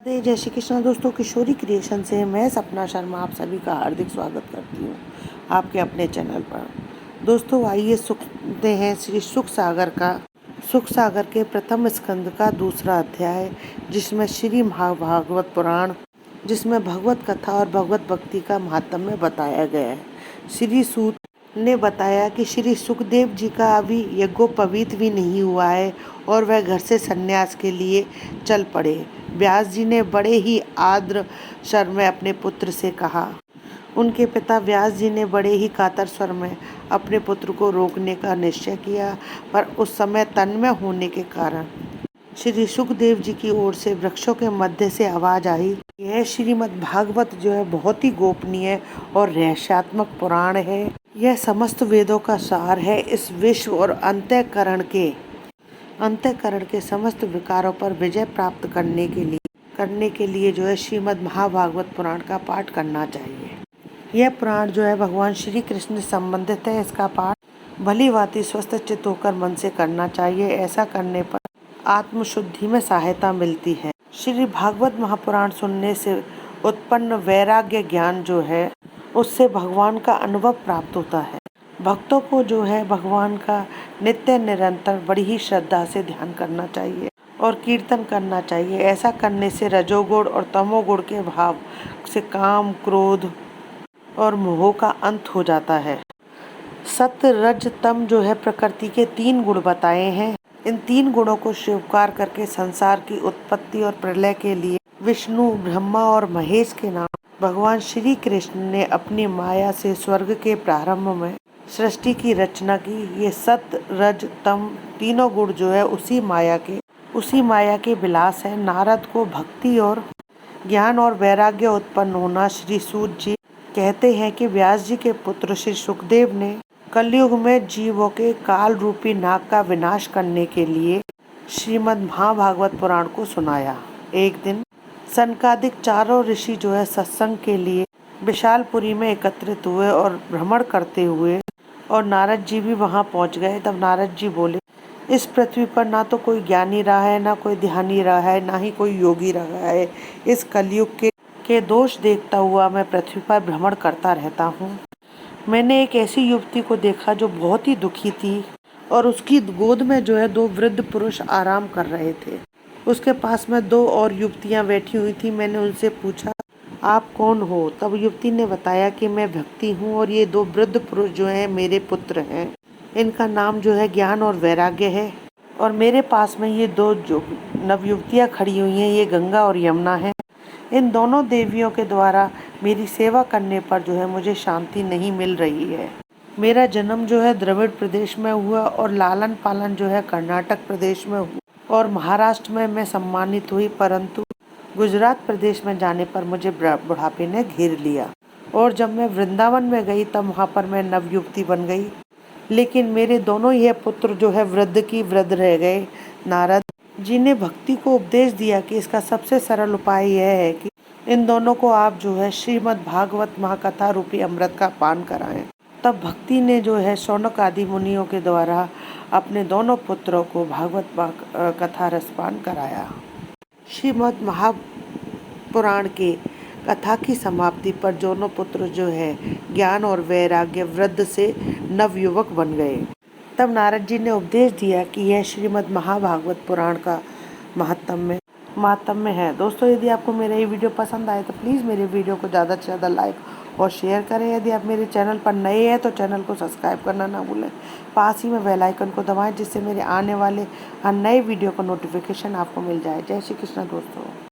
जय श्री कृष्ण दोस्तों, किशोरी क्रिएशन से मैं सपना शर्मा आप सभी का हार्दिक स्वागत करती हूँ आपके अपने चैनल पर। दोस्तों आइए सुनते हैं श्री सुख सागर के प्रथम स्कंद का दूसरा अध्याय, जिसमें श्री महाभागवत पुराण, जिसमें भगवत कथा और भगवत भक्ति का महात्म्य बताया गया है। श्री सूत ने बताया कि श्री सुखदेव जी का अभी यज्ञोपवीत भी नहीं हुआ है और वह घर से संन्यास के लिए चल पड़े। व्यास जी ने बड़े ही आदर स्वर में अपने पुत्र से कहा। उनके पिता व्यास जी ने बड़े ही कातर स्वर में अपने पुत्र को रोकने का निश्चय किया, पर उस समय तन्मय होने के कारण श्री सुखदेव जी की ओर से वृक्षों के मध्य से आवाज आई। यह श्रीमद् भागवत जो है बहुत ही गोपनीय और रहस्यात्मक पुराण है। यह समस्त वेदों का सार है। इस विश्व और अंतःकरण के समस्त विकारों पर विजय प्राप्त करने के लिए जो है श्रीमद् महाभागवत पुराण का पाठ करना चाहिए। यह पुराण जो है भगवान श्री कृष्ण से संबंधित है। इसका पाठ भली भांति स्वस्थ चित्त होकर मन से करना चाहिए। ऐसा करने पर आत्मशुद्धि में सहायता मिलती है। श्री भागवत महापुराण सुनने से उत्पन्न वैराग्य ज्ञान जो है उससे भगवान का अनुभव प्राप्त होता है। भक्तों को जो है भगवान का नित्य निरंतर बड़ी ही श्रद्धा से ध्यान करना चाहिए और कीर्तन करना चाहिए। ऐसा करने से रजोगुण और तमोगुण के भाव से काम, क्रोध और मोह का अंत हो जाता है। सत्य, रज, तम जो है प्रकृति के 3 गुण बताए हैं। इन 3 गुणों को स्वीकार करके संसार की उत्पत्ति और प्रलय के लिए विष्णु, ब्रह्मा और महेश के नाम भगवान श्री कृष्ण ने अपनी माया से स्वर्ग के प्रारंभ में सृष्टि की रचना की। ये सत्य, रज, तम तीनों गुण जो है उसी माया के विलास है। नारद को भक्ति और ज्ञान और वैराग्य उत्पन्न होना। श्री सूत जी कहते हैं कि व्यास जी के पुत्र श्री सुखदेव ने कलयुग में जीवों के काल रूपी नाग का विनाश करने के लिए श्रीमद् महाभागवत पुराण को सुनाया। एक दिन सनकादिक चारों ऋषि जो है सत्संग के लिए विशालपुरी में एकत्रित हुए और भ्रमण करते हुए, और नारद जी भी वहां पहुंच गए। तब नारद जी बोले, इस पृथ्वी पर ना तो कोई ज्ञानी रहा है, ना कोई ध्यानी रहा है, ना ही कोई योगी रहा है। इस कलयुग के दोष देखता हुआ मैं पृथ्वी पर भ्रमण करता रहता हूँ। मैंने एक ऐसी युवती को देखा जो बहुत ही दुखी थी और उसकी गोद में जो है 2 वृद्ध पुरुष आराम कर रहे थे। उसके पास में 2 और युवतियां बैठी हुई थी। मैंने उनसे पूछा, आप कौन हो? तब युवती ने बताया कि मैं भक्ति हूँ और ये 2 वृद्ध पुरुष जो हैं मेरे पुत्र हैं। इनका नाम जो है ज्ञान और वैराग्य है। और मेरे पास में ये 2 जो नवयुवतियाँ खड़ी हुई हैं, ये गंगा और यमुना है। इन दोनों देवियों के द्वारा मेरी सेवा करने पर जो है मुझे शांति नहीं मिल रही है। मेरा जन्म जो है द्रविड़ प्रदेश में हुआ और लालन पालन जो है कर्नाटक प्रदेश में हुआ और महाराष्ट्र में मैं सम्मानित हुई, परंतु गुजरात प्रदेश में जाने पर मुझे बुढ़ापे ने घेर लिया। और जब मैं वृंदावन में गई तब वहाँ पर मैं नवयुवती बन गई, लेकिन मेरे दोनों यह पुत्र जो है वृद्ध की वृद्ध रह गए। नारद जी ने भक्ति को उपदेश दिया कि इसका सबसे सरल उपाय यह है कि इन दोनों को आप जो है श्रीमद् भागवत महाकथा रूपी अमृत का पान कराएं। तब भक्ति ने जो है शौनक आदि मुनियों के द्वारा अपने दोनों पुत्रों को भागवत कथा रसपान कराया। श्रीमद् महापुराण के कथा की समाप्ति पर दोनों पुत्र जो है ज्ञान और वैराग्य वृद्ध से नवयुवक बन गए। तब नारद जी ने उपदेश दिया कि यह श्रीमद् महाभागवत पुराण का महात्म्य है। दोस्तों यदि आपको मेरा ये वीडियो पसंद आए तो प्लीज़ मेरे वीडियो को ज़्यादा से ज़्यादा लाइक और शेयर करें। यदि आप मेरे चैनल पर नए हैं तो चैनल को सब्सक्राइब करना ना भूलें। पास ही में बेल आइकन को दबाएं, जिससे मेरे आने वाले हर नए वीडियो का नोटिफिकेशन आपको मिल जाए। जय श्री कृष्ण दोस्तों।